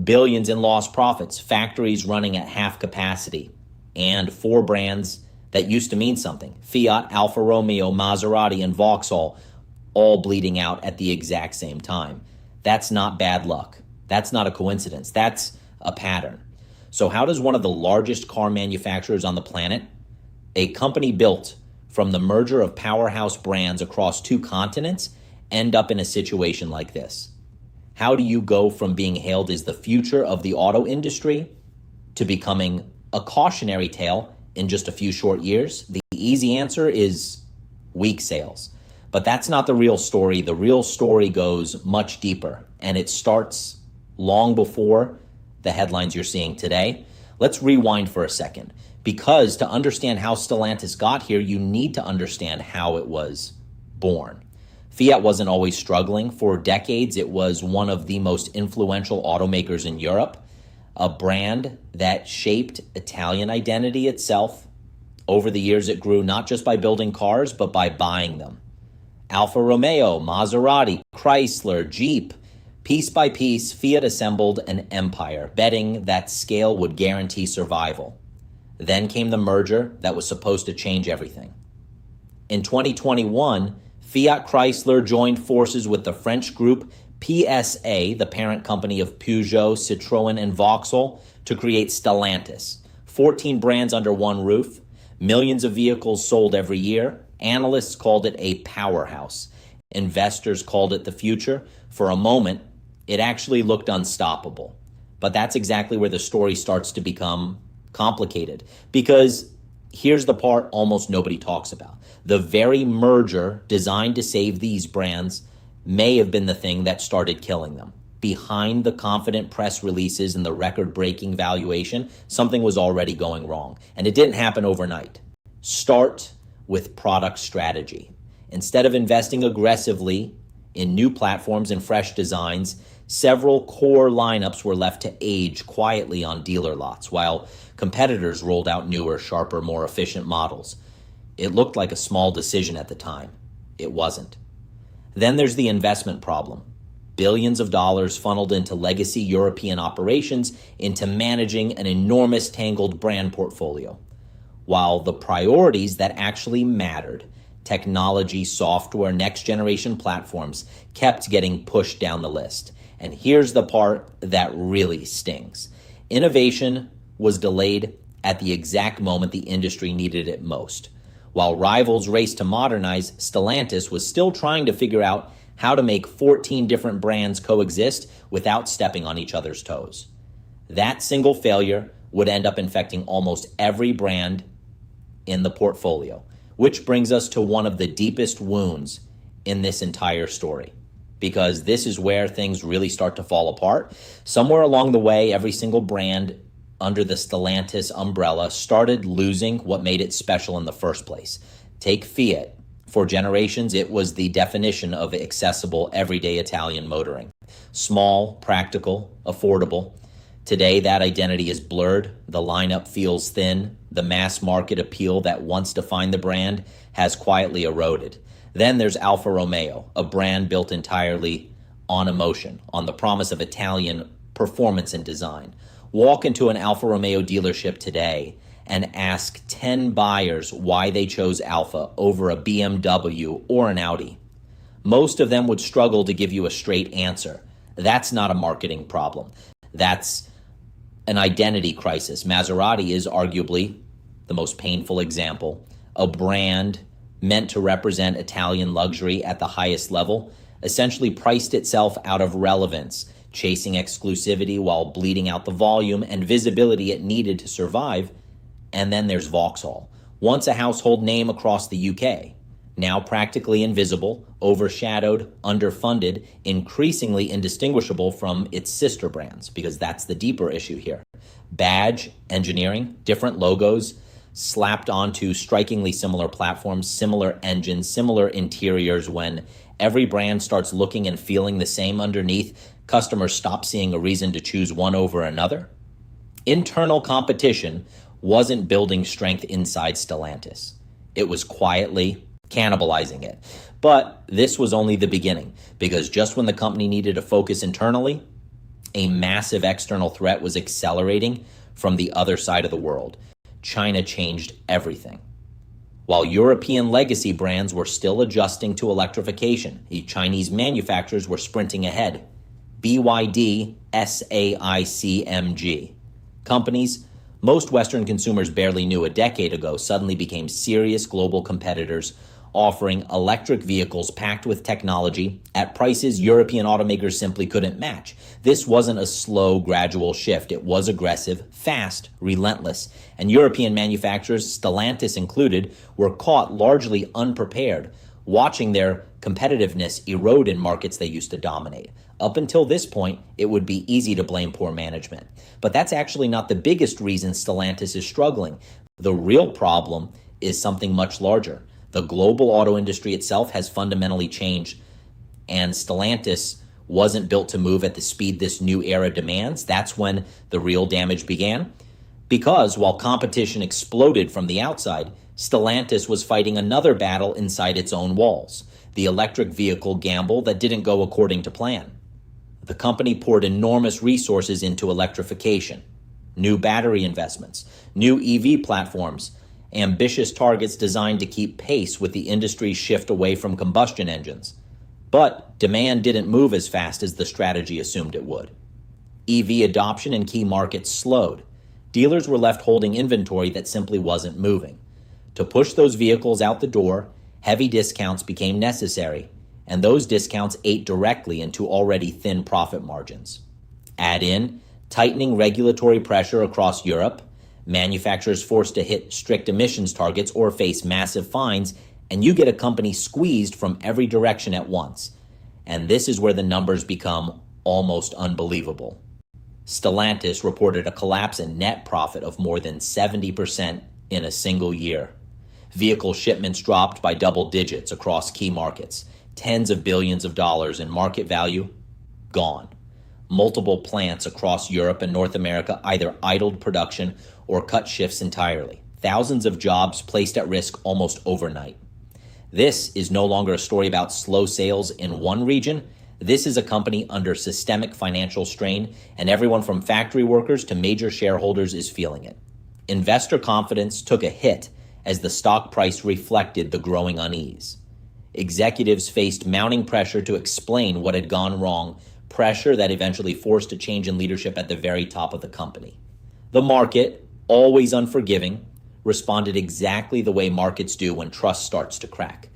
billions in lost profits, factories running at half capacity, and four brands that used to mean something: Fiat, Alfa Romeo, Maserati, and Vauxhall, all bleeding out at the exact same time. That's not bad luck. That's not a coincidence. That's a pattern. So how does one of the largest car manufacturers on the planet, a company built from the merger of powerhouse brands across two continents, end up in a situation like this? How do you go from being hailed as the future of the auto industry to becoming a cautionary tale in just a few short years? The easy answer is weak sales. But that's not the real story. The real story goes much deeper, and it starts long before the headlines you're seeing today. Let's rewind for a second, because to understand how Stellantis got here, you need to understand how it was born. Fiat wasn't always struggling. For decades, it was one of the most influential automakers in Europe, a brand that shaped Italian identity itself. Over the years, it grew not just by building cars, but by buying them. Alfa Romeo, Maserati, Chrysler, Jeep. Piece by piece, Fiat assembled an empire, betting that scale would guarantee survival. Then came the merger that was supposed to change everything. In 2021, Fiat Chrysler joined forces with the French group PSA, the parent company of Peugeot, Citroën, and Vauxhall, to create Stellantis. 14 brands under one roof, millions of vehicles sold every year. Analysts called it a powerhouse. Investors called it the future. For a moment, it actually looked unstoppable. But that's exactly where the story starts to become complicated, because here's the part almost nobody talks about. The very merger designed to save these brands may have been the thing that started killing them. Behind the confident press releases and the record-breaking valuation, something was already going wrong. And it didn't happen overnight. Start with product strategy. Instead of investing aggressively in new platforms and fresh designs, several core lineups were left to age quietly on dealer lots, while competitors rolled out newer, sharper, more efficient models. It looked like a small decision at the time. It wasn't. Then there's the investment problem. Billions of dollars funneled into legacy European operations into managing an enormous tangled brand portfolio, while the priorities that actually mattered, technology, software, next-generation platforms, kept getting pushed down the list. And here's the part that really stings. Innovation was delayed at the exact moment the industry needed it most. While rivals raced to modernize, Stellantis was still trying to figure out how to make 14 different brands coexist without stepping on each other's toes. That single failure would end up infecting almost every brand in the portfolio, which brings us to one of the deepest wounds in this entire story, because this is where things really start to fall apart. Somewhere along the way, every single brand under the Stellantis umbrella started losing what made it special in the first place. Take Fiat. For generations, it was the definition of accessible, everyday Italian motoring. Small, practical, affordable. Today, that identity is blurred. The lineup feels thin. The mass market appeal that once defined the brand has quietly eroded. Then there's Alfa Romeo, a brand built entirely on emotion, on the promise of Italian performance and design. Walk into an Alfa Romeo dealership today and ask 10 buyers why they chose Alfa over a BMW or an Audi. Most of them would struggle to give you a straight answer. That's not a marketing problem. That's an identity crisis. Maserati is arguably the most painful example. A brand meant to represent Italian luxury at the highest level essentially priced itself out of relevance, chasing exclusivity while bleeding out the volume and visibility it needed to survive. And then there's Vauxhall, once a household name across the UK, now practically invisible, overshadowed, underfunded, increasingly indistinguishable from its sister brands, because that's the deeper issue here. Badge, engineering, different logos, slapped onto strikingly similar platforms, similar engines, similar interiors. When every brand starts looking and feeling the same underneath, customers stop seeing a reason to choose one over another. Internal competition wasn't building strength inside Stellantis. It was quietly cannibalizing it. But this was only the beginning, because just when the company needed to focus internally, A massive external threat was accelerating from the other side of the world. China changed everything. While European legacy brands were still adjusting to electrification, the Chinese manufacturers were sprinting ahead. BYD, SAIC, companies most Western consumers barely knew a decade ago suddenly became serious global competitors, offering electric vehicles packed with technology at prices European automakers simply couldn't match. This wasn't a slow, gradual shift. It was aggressive, fast, relentless. And European manufacturers, Stellantis included, were caught largely unprepared, watching their competitiveness erode in markets they used to dominate. Up until this point, it would be easy to blame poor management. But that's actually not the biggest reason Stellantis is struggling. The real problem is something much larger. The global auto industry itself has fundamentally changed, and Stellantis wasn't built to move at the speed this new era demands. That's when the real damage began. Because while competition exploded from the outside, Stellantis was fighting another battle inside its own walls, the electric vehicle gamble that didn't go according to plan. The company poured enormous resources into electrification, new battery investments, new EV platforms, ambitious targets designed to keep pace with the industry's shift away from combustion engines. But demand didn't move as fast as the strategy assumed it would. EV adoption in key markets slowed. Dealers were left holding inventory that simply wasn't moving. To push those vehicles out the door, heavy discounts became necessary, and those discounts ate directly into already thin profit margins. Add in tightening regulatory pressure across Europe, manufacturers forced to hit strict emissions targets or face massive fines, and you get a company squeezed from every direction at once. And this is where the numbers become almost unbelievable. Stellantis reported a collapse in net profit of more than 70% in a single year. Vehicle shipments dropped by double digits across key markets. Tens of billions of dollars in market value gone. Multiple plants across Europe and North America either idled production or cut shifts entirely. Thousands of jobs placed at risk almost overnight. This is no longer a story about slow sales in one region. This is a company under systemic financial strain, and everyone from factory workers to major shareholders is feeling it. Investor confidence took a hit as the stock price reflected the growing unease. Executives faced mounting pressure to explain what had gone wrong, pressure that eventually forced a change in leadership at the very top of the company. The market, always unforgiving, responded exactly the way markets do when trust starts to crack.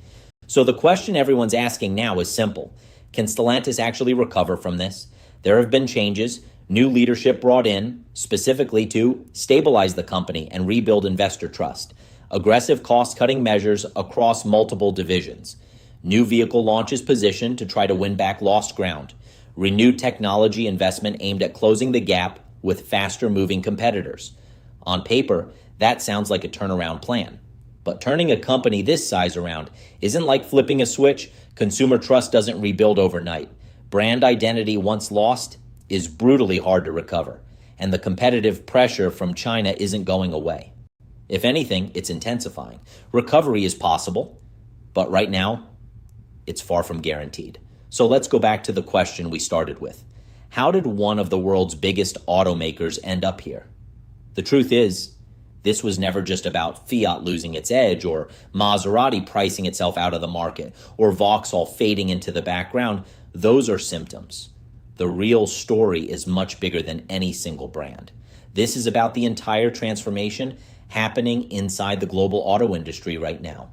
So the question everyone's asking now is simple. Can Stellantis actually recover from this? There have been changes, new leadership brought in, specifically to stabilize the company and rebuild investor trust. Aggressive cost-cutting measures across multiple divisions. New vehicle launches positioned to try to win back lost ground. Renewed technology investment aimed at closing the gap with faster-moving competitors. On paper, that sounds like a turnaround plan. But turning a company this size around isn't like flipping a switch. Consumer trust doesn't rebuild overnight. Brand identity once lost is brutally hard to recover. And the competitive pressure from China isn't going away. If anything, it's intensifying. Recovery is possible, but right now, it's far from guaranteed. So let's go back to the question we started with. How did one of the world's biggest automakers end up here? The truth is, this was never just about Fiat losing its edge, or Maserati pricing itself out of the market, or Vauxhall fading into the background. Those are symptoms. The real story is much bigger than any single brand. This is about the entire transformation happening inside the global auto industry right now.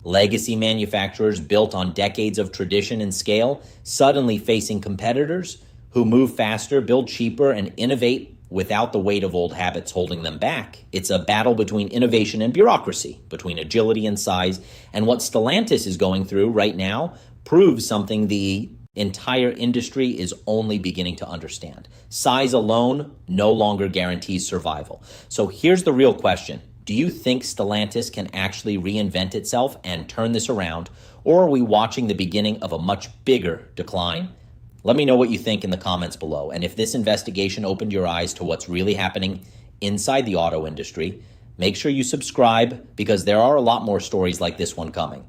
Legacy manufacturers built on decades of tradition and scale suddenly facing competitors who move faster, build cheaper, and innovate without the weight of old habits holding them back. It's a battle between innovation and bureaucracy, between agility and size, and what Stellantis is going through right now proves something the entire industry is only beginning to understand. Size alone no longer guarantees survival. So here's the real question. Do you think Stellantis can actually reinvent itself and turn this around, or are we watching the beginning of a much bigger decline? Let me know what you think in the comments below. And if this investigation opened your eyes to what's really happening inside the auto industry, make sure you subscribe because there are a lot more stories like this one coming.